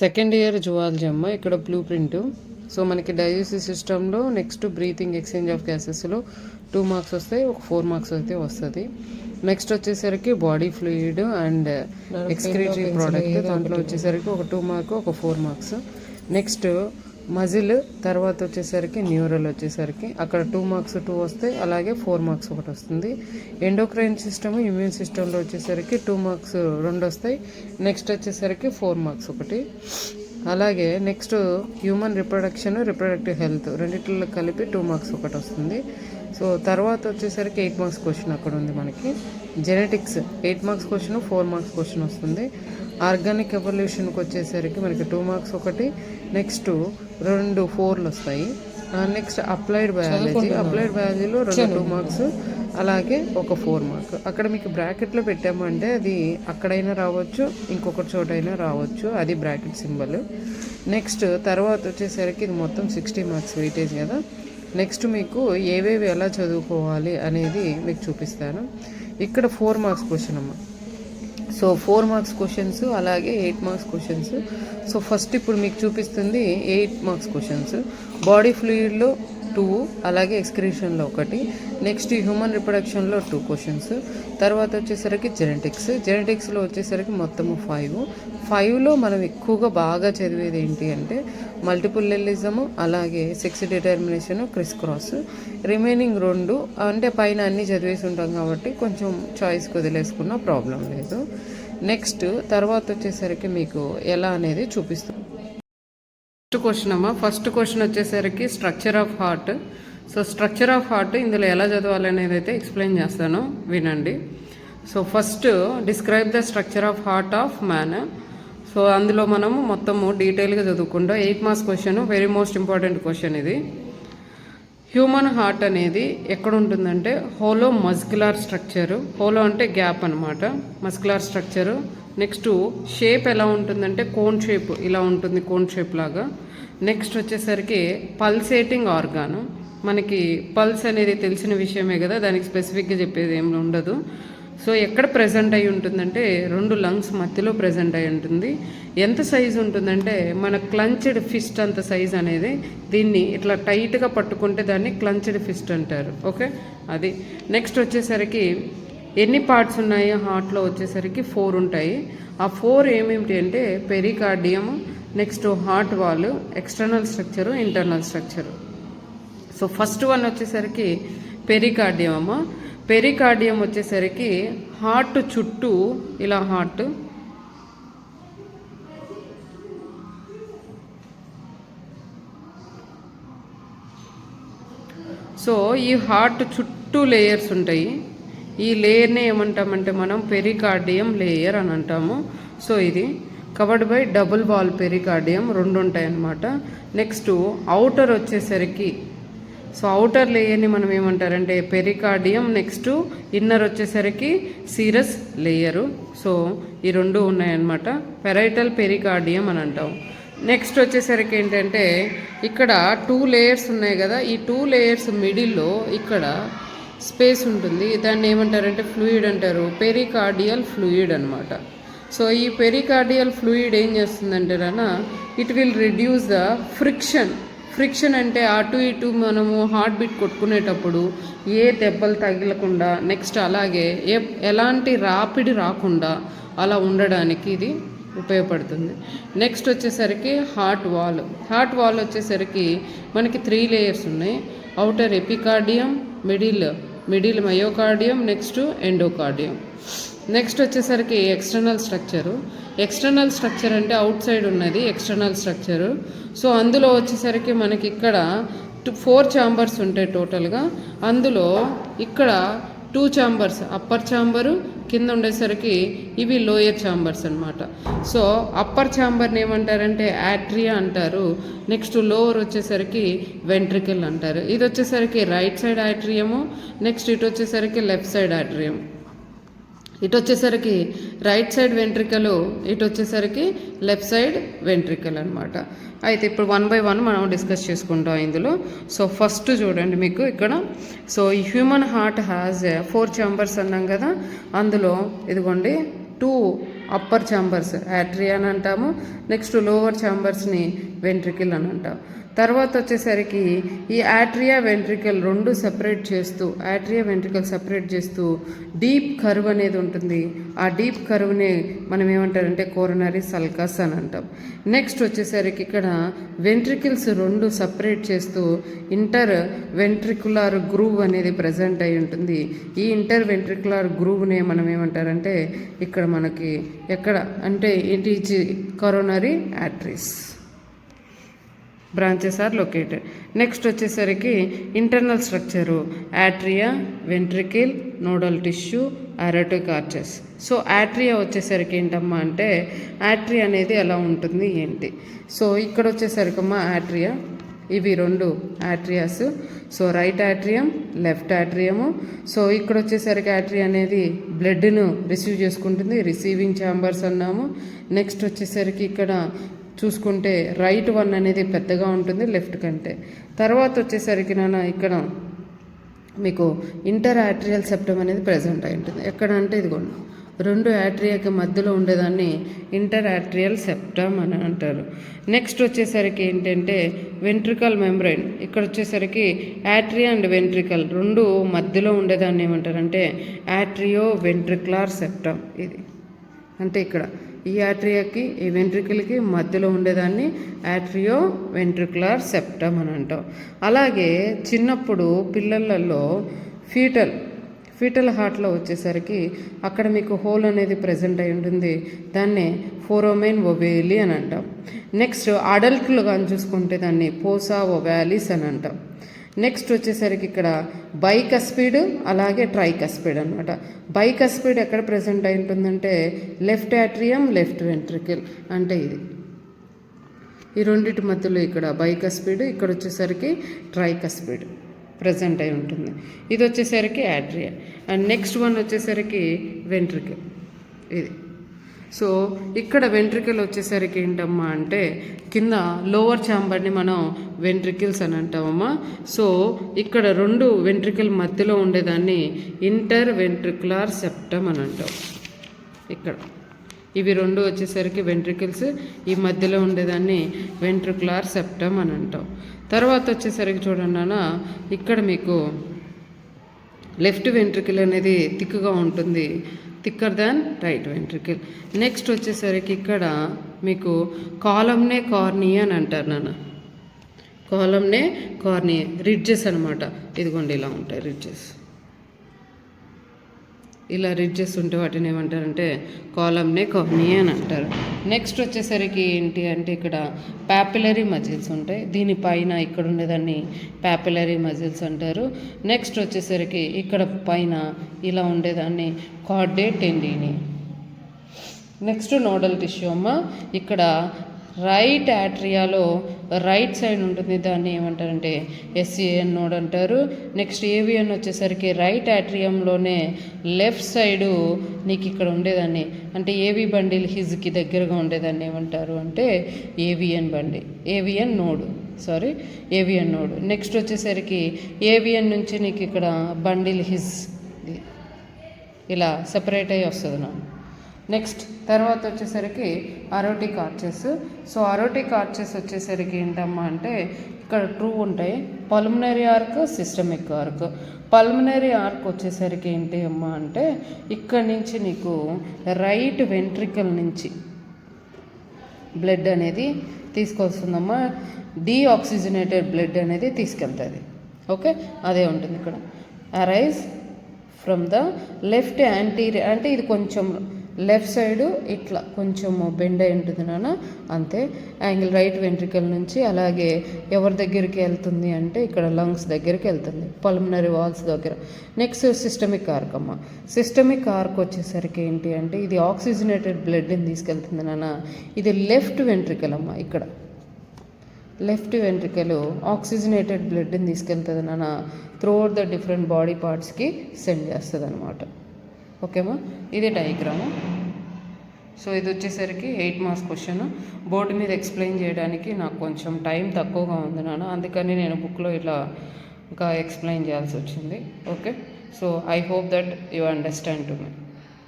Second year zoology అమ్మ. ఇక్కడ blue print. So మనకి డైజెస్టివ్ సిస్టంలో నెక్స్ట్ బ్రీతింగ్ ఎక్స్చేంజ్ ఆఫ్ గ్యాసెస్లో 2 మార్క్స్ వస్తాయి, ఒక 4 మార్క్స్ అయితే వస్తుంది. నెక్స్ట్ వచ్చేసరికి body fluid and excretory product, దాంట్లో వచ్చేసరికి ఒక 2 మార్క్, ఒక 4 మార్క్స్. నెక్స్ట్ మజిల్, తర్వాత వచ్చేసరికి న్యూరల్ వచ్చేసరికి అక్కడ 2 మార్క్స్ 2 వస్తాయి, అలాగే 4 మార్క్స్ ఒకటి వస్తుంది. ఎండోక్రైన్ సిస్టమ్, ఇమ్యూన్ సిస్టంలో వచ్చేసరికి 2 మార్క్స్ 2 వస్తాయి. నెక్స్ట్ వచ్చేసరికి 4 మార్క్స్ ఒకటి. అలాగే next human reproduction, reproductive health రెండిట్లో కలిపి 2 మార్క్స్ ఒకటి వస్తుంది. సో తర్వాత వచ్చేసరికి 8 మార్క్స్ క్వశ్చన్ అక్కడ ఉంది మనకి. Genetics 8 marks question, 4 marks question వస్తుంది. ఆర్గానిక్ ఎవల్యూషన్కి వచ్చేసరికి మనకి 2 మార్క్స్ ఒకటి, నెక్స్ట్ 2 4లు వస్తాయి. నెక్స్ట్ అప్లైడ్ బయాలజీలో 2 మార్క్స్, అలాగే ఒక 4 మార్క్. అక్కడ మీకు బ్రాకెట్లో పెట్టామంటే అది అక్కడైనా రావచ్చు, ఇంకొక చోటైనా రావచ్చు, అది బ్రాకెట్ సింబల్. నెక్స్ట్ తర్వాత వచ్చేసరికి ఇది మొత్తం 60 మార్క్స్ వెయిటేజ్ కదా. నెక్స్ట్ మీకు ఏవేవి ఎలా చదువుకోవాలి అనేది మీకు చూపిస్తాను. ఇక్కడ 4 మార్క్స్ క్వశ్చన్ అమ్మ. సో 4 మార్క్స్ క్వశ్చన్స్, అలాగే 8 మార్క్స్ క్వశ్చన్స్. సో ఫస్ట్ ఇప్పుడు మీకు చూపిస్తుంది 8 మార్క్స్ క్వశ్చన్స్. బాడీ ఫ్లూయిడ్లో 2, అలాగే ఎక్స్క్రీషన్లో 1. నెక్స్ట్ హ్యూమన్ రిప్రొడక్షన్లో 2 క్వశ్చన్స్. తర్వాత వచ్చేసరికి జెనెటిక్స్లో వచ్చేసరికి మొత్తము 5. 5లో మనం ఎక్కువగా బాగా చదివేది ఏంటి అంటే మల్టిపుల్ ఎలిజము, అలాగే sex determination, criss cross. Remaining 2 అంటే పైన అన్నీ చదివేసి ఉంటాం కాబట్టి కొంచెం చాయిస్కి వదిలేసుకున్న ప్రాబ్లం లేదు. నెక్స్ట్ తర్వాత వచ్చేసరికి మీకు ఎలా అనేది చూపిస్తాం. ఫస్ట్ క్వశ్చన్ అమ్మా. ఫస్ట్ క్వశ్చన్ వచ్చేసరికి structure of heart. So structure of heart ఇందులో ఎలా చదవాలి అనేది అయితే ఎక్స్ప్లెయిన్ చేస్తాను, వినండి. So first describe the structure of heart of man. So అందులో మనము మొత్తము డీటెయిల్గా చదువుకుంటాం. 8 marks question, very most important question ఇది. హ్యూమన్ హార్ట్ అనేది ఎక్కడ ఉంటుందంటే హోలో మస్కులర్ స్ట్రక్చరు. హోలో అంటే గ్యాప్ అనమాట, మస్కులర్ స్ట్రక్చరు. నెక్స్ట్ షేప్ ఎలా ఉంటుందంటే కోన్ షేప్, ఇలా ఉంటుంది, కోన్ షేప్ లాగా. నెక్స్ట్ వచ్చేసరికి పల్సేటింగ్ ఆర్గాను. మనకి పల్స్ అనేది తెలిసిన విషయమే కదా, దానికి స్పెసిఫిక్గా చెప్పేది ఏమి ఉండదు. సో ఎక్కడ ప్రజెంట్ అయి ఉంటుందంటే 2 లంగ్స్ మధ్యలో ప్రజెంట్ అయి ఉంటుంది. ఎంత సైజు ఉంటుందంటే మన క్లంచ్డ్ ఫిస్ట్ అంత సైజ్ అనేది. దీన్ని ఇట్లా టైట్గా పట్టుకుంటే దాన్ని క్లంచ్డ్ ఫిస్ట్ అంటారు. ఓకే, అది. నెక్స్ట్ వచ్చేసరికి ఎన్ని పార్ట్స్ ఉన్నాయి హార్ట్లో వచ్చేసరికి 4 ఉంటాయి. ఆ 4 ఏమేమిటి అంటే pericardium, next heart wall, external structure, internal structure. So first one వచ్చేసరికి పెరికార్డియం అమ్మ. పెరికార్డియం వచ్చేసరికి హార్ట్ చుట్టూ ఇలా హార్ట్, సో ఈ హార్ట్ చుట్టూ లేయర్స్ ఉంటాయి. ఈ లేయర్ని ఏమంటామంటే మనం పెరికార్డియం లేయర్ అని అంటాము. సో ఇది covered by double wall pericardium, 2 ఉంటాయి అన్నమాట. నెక్స్ట్ అవుటర్ వచ్చేసరికి, సో అవుటర్ లేయర్ని మనం ఏమంటారంటే పెరికార్డియం, నెక్స్ట్ ఇన్నర్ వచ్చేసరికి సీరస్ లేయరు. సో ఈ 2 ఉన్నాయన్నమాట, పెరైటల్ పెరికార్డియం అని అంటాం. నెక్స్ట్ వచ్చేసరికి ఏంటంటే ఇక్కడ 2 లేయర్స్ ఉన్నాయి కదా, ఈ 2 లేయర్స్ మిడిల్లో ఇక్కడ స్పేస్ ఉంటుంది, దాన్ని ఏమంటారంటే ఫ్లూయిడ్ అంటారు, పెరికార్డియల్ ఫ్లూయిడ్ అనమాట. సో ఈ పెరికార్డియల్ ఫ్లూయిడ్ ఏం చేస్తుందంటే రానా, it will reduce the friction అంటే అటు ఇటు మనము హార్ట్ బీట్ కొట్టుకునేటప్పుడు ఏ దెబ్బలు తగలకుండా, నెక్స్ట్ అలాగే ఎలాంటి రాపిడి రాకుండా అలా ఉండడానికి ఇది ఉపయోగపడుతుంది. నెక్స్ట్ వచ్చేసరికి హార్ట్ వాల్ వచ్చేసరికి మనకి 3 లేయర్స్ ఉన్నాయి. Outer epicardium, middle myocardium, next endocardium. Next వచ్చేసరికి ఎక్స్టర్నల్ స్ట్రక్చర్ అంటే అవుట్ సైడ్ ఉన్నది ఎక్స్టర్నల్ స్ట్రక్చరు. సో అందులో వచ్చేసరికి మనకి ఇక్కడ 4 ఛాంబర్స్ ఉంటాయి టోటల్గా. అందులో ఇక్కడ 2 ఛాంబర్స్, అప్పర్ ఛాంబరు, కింద ఉండేసరికి ఇవి లోయర్ ఛాంబర్స్ అనమాట. సో అప్పర్ ఛాంబర్ని ఏమంటారంటే యాట్రియా అంటారు. నెక్స్ట్ లోవర్ వచ్చేసరికి వెంట్రికల్ అంటారు. ఇది వచ్చేసరికి రైట్ సైడ్ యాట్రియము, నెక్స్ట్ ఇటు వచ్చేసరికి లెఫ్ట్ సైడ్ యాట్రియం. ఇటు వచ్చేసరికి రైట్ సైడ్ వెంట్రికలు, ఇటు వచ్చేసరికి లెఫ్ట్ సైడ్ వెంట్రికల్ అనమాట. అయితే ఇప్పుడు 1 by 1 మనం డిస్కస్ చేసుకుంటాం ఇందులో. సో ఫస్ట్ చూడండి మీకు ఇక్కడ, సో ఈ హ్యూమన్ హార్ట్ హ్యాజ్ 4 ఛాంబర్స్ అన్నాం కదా, అందులో ఇదిగోండి 2 అప్పర్ ఛాంబర్స్ యాట్రియా అని అంటాము. నెక్స్ట్ లోవర్ ఛాంబర్స్ని వెంట్రికిల్ అని అంటాం. తర్వాత వచ్చేసరికి ఈ యాట్రియా వెంట్రికల్ రెండు సెపరేట్ చేస్తూ డీప్ కర్వ్ అనేది ఉంటుంది. ఆ డీప్ కర్వ్ని మనం ఏమంటారంటే కోరనరీ సల్కస్ అని అంటాం. నెక్స్ట్ వచ్చేసరికి ఇక్కడ వెంట్రికిల్స్ రెండు సపరేట్ చేస్తూ ఇంటర్ వెంట్రికులర్ గ్రూవ్ అనేది ప్రజెంట్ అయి ఉంటుంది. ఈ ఇంటర్ వెంట్రికులర్ గ్రూవ్నే మనం ఏమంటారంటే ఇక్కడ మనకి ఎక్కడ అంటే it is coronary arteries branches are located. Next వచ్చేసరికి internal structure atria, ventricle, nodal tissue, aortic arches. So atria వచ్చేసరికి ఏంటమ్మా అంటే యాట్రియా అనేది ఎలా ఉంటుంది ఏంటి. సో ఇక్కడ వచ్చేసరికి అమ్మా యాట్రియా, ఇవి రెండు atrias. So right atrium, left atrium. So ఇక్కడ వచ్చేసరికి యాట్రియా అనేది బ్లడ్ను రిసీవ్ చేసుకుంటుంది, రిసీవింగ్ ఛాంబర్స్ అన్నాము. నెక్స్ట్ వచ్చేసరికి ఇక్కడ చూసుకుంటే రైట్ వన్ అనేది పెద్దగా ఉంటుంది లెఫ్ట్ కంటే. తర్వాత వచ్చేసరికి నాన్న ఇక్కడ మీకు ఇంటర్ యాట్రియల్ సెప్టమ్ అనేది ప్రజెంట్ అయి ఉంటుంది. ఎక్కడ అంటే ఇదిగోండి రెండు యాట్రియాకి మధ్యలో ఉండేదాన్ని ఇంటర్ యాట్రియల్ సెప్టమ్ అని అంటారు. నెక్స్ట్ వచ్చేసరికి ఏంటంటే వెంట్రికల్ మెంబ్రైన్. ఇక్కడ వచ్చేసరికి యాట్రియా అండ్ వెంట్రికల్ రెండు మధ్యలో ఉండేదాన్ని ఏమంటారంటే యాట్రియో వెంట్రికులర్ సెప్టమ్. ఇది అంటే ఇక్కడ ఈ యాట్రియాకి ఈ వెంట్రికల్కి మధ్యలో ఉండేదాన్ని యాట్రియో వెంట్రికులర్ సెప్టమ్ అని అంటాం. అలాగే చిన్నప్పుడు పిల్లలలో ఫీటల్ హార్ట్లో వచ్చేసరికి అక్కడ మీకు హోల్ అనేది ప్రజెంట్ అయి ఉంటుంది. దాన్ని ఫోరోమెన్ ఒవేలి అని అంటాం. నెక్స్ట్ అడల్ట్లు కానీ చూసుకుంటే దాన్ని పోసా ఒవాలిస్ అని అంటాం. నెక్స్ట్ వచ్చేసరికి ఇక్కడ బైకస్పీడ్ అలాగే ట్రైకస్పీడ్ అనమాట. బైకస్పీడ్ ఎక్కడ ప్రజెంట్ అయి ఉంటుందంటే లెఫ్ట్ యాట్రియం, లెఫ్ట్ వెంట్రికిల్ అంటే ఇది ఈ రెండింటి మధ్యలో ఇక్కడ బైకస్పీడ్, ఇక్కడ వచ్చేసరికి ట్రైకస్పీడ్ ప్రజెంట్ అయి ఉంటుంది. ఇది వచ్చేసరికి యాట్రియా. అండ్ నెక్స్ట్ వన్ వచ్చేసరికి వెంట్రికిల్ ఇది. సో ఇక్కడ వెంట్రికల్ వచ్చేసరికి ఏంటమ్మా అంటే కింద లోవర్ ఛాంబర్ని మనం వెంట్రికిల్స్ అని అంటామమ్మా. సో ఇక్కడ రెండు వెంట్రికల్ మధ్యలో ఉండేదాన్ని ఇంటర్ వెంట్రికులర్ సెప్టమ్ అని అంటాం. ఇక్కడ ఇవి రెండు వచ్చేసరికి వెంట్రికిల్స్, ఈ మధ్యలో ఉండేదాన్ని వెంట్రికులర్ సెప్టమ్ అని అంటాం. తర్వాత వచ్చేసరికి చూడండి అన్న ఇక్కడ మీకు లెఫ్ట్ వెంట్రికిల్ అనేది థిక్గా ఉంటుంది, థిక్కర్ దాన్ రైట్ వెంట్రికిల్. నెక్స్ట్ వచ్చేసరికి ఇక్కడ మీకు కాలమ్నే కార్నియా అని అంటారు నాన్న. కాలమ్నే కార్నియా రిడ్జెస్ అనమాట. ఇదిగోండి ఇలా ఉంటాయి రిడ్జెస్. ఇలా రిడ్జెస్ ఉంటే వాటిని ఏమంటారంటే కాలమ్నే కార్నియా అని అంటారు. నెక్స్ట్ వచ్చేసరికి ఏంటి అంటే ఇక్కడ పాపిలరీ మజిల్స్ ఉంటాయి. దీనిపైన ఇక్కడ ఉండేదాన్ని పాపిలరీ మజిల్స్ అంటారు. నెక్స్ట్ వచ్చేసరికి ఇక్కడ పైన ఇలా ఉండేదాన్ని కార్డేట్ టెండిని. నెక్స్ట్ నోడల్ టిష్యూ అమ్మ. ఇక్కడ రైట్ యాట్రియాలో రైట్ సైడ్ ఉంటుంది, దాన్ని ఏమంటారంటే ఎస్సిఎన్ నోడ్ అంటారు. నెక్స్ట్ ఏవిఎన్ వచ్చేసరికి రైట్ యాట్రియంలోనే లెఫ్ట్ సైడు నీకు ఇక్కడ ఉండేదాన్ని అంటే ఏవి బండిల్ హిజ్కి దగ్గరగా ఉండేదాన్ని ఏమంటారు అంటే ఏవిఎన్ ఏవిఎన్ నోడ్. నెక్స్ట్ వచ్చేసరికి ఏవిఎన్ నుంచి నీకు ఇక్కడ బండిల్ హిజ్ ఇలా సెపరేట్ అయ్యి వస్తుంది నా. నెక్స్ట్ తర్వాత వచ్చేసరికి అరోటిక్ ఆర్చెస్. సో అరోటిక్ ఆర్చెస్ వచ్చేసరికి ఏంటమ్మా అంటే ఇక్కడ టూ ఉంటాయి, pulmonary arc, systemic arc. Pulmonary arc వచ్చేసరికి ఏంటి అమ్మా అంటే ఇక్కడి నుంచి నీకు రైట్ వెంట్రికల్ నుంచి బ్లడ్ అనేది తీసుకొస్తుందమ్మా. డీఆక్సిజనేటెడ్ బ్లడ్ అనేది తీసుకెళ్తుంది. ఓకే, అదే ఉంటుంది ఇక్కడ. Arise from the left anterior అంటే ఇది కొంచెం లెఫ్ట్ సైడు ఇట్లా కొంచెం బెండ్ అయి ఉంటుంది నాన్న, అంతే. యాంగిల్ రైట్ వెంట్రికల్ నుంచి అలాగే ఎవరి దగ్గరికి వెళ్తుంది అంటే ఇక్కడ లంగ్స్ దగ్గరికి వెళ్తుంది, పల్మనరీ వాల్స్ దగ్గర. నెక్స్ట్ సిస్టమిక్ ఆర్క్ అమ్మ. సిస్టమిక్ ఆర్క్ వచ్చేసరికి ఏంటి అంటే ఇది ఆక్సిజనేటెడ్ బ్లడ్ని తీసుకెళ్తుంది నాన్న. ఇది లెఫ్ట్ వెంట్రికల్ అమ్మ. ఇక్కడ లెఫ్ట్ వెంట్రికల్ ఆక్సిజనేటెడ్ బ్లడ్ని తీసుకెళ్తుంది నాన్న, త్రూఅవుట్ ద డిఫరెంట్ బాడీ పార్ట్స్కి సెండ్ చేస్తుంది అనమాట. ఓకేమా, ఇది డయాగ్రాము. సో ఇది వచ్చేసరికి 8 మార్క్స్ క్వశ్చన్. బోర్డు మీద ఎక్స్ప్లెయిన్ చేయడానికి నాకు కొంచెం టైం తక్కువగా ఉంది నాన్న, అందుకని నేను బుక్లో ఇలా ఇంకా ఎక్స్ప్లెయిన్ చేయాల్సి వచ్చింది. Okay, so I hope that you understand to me.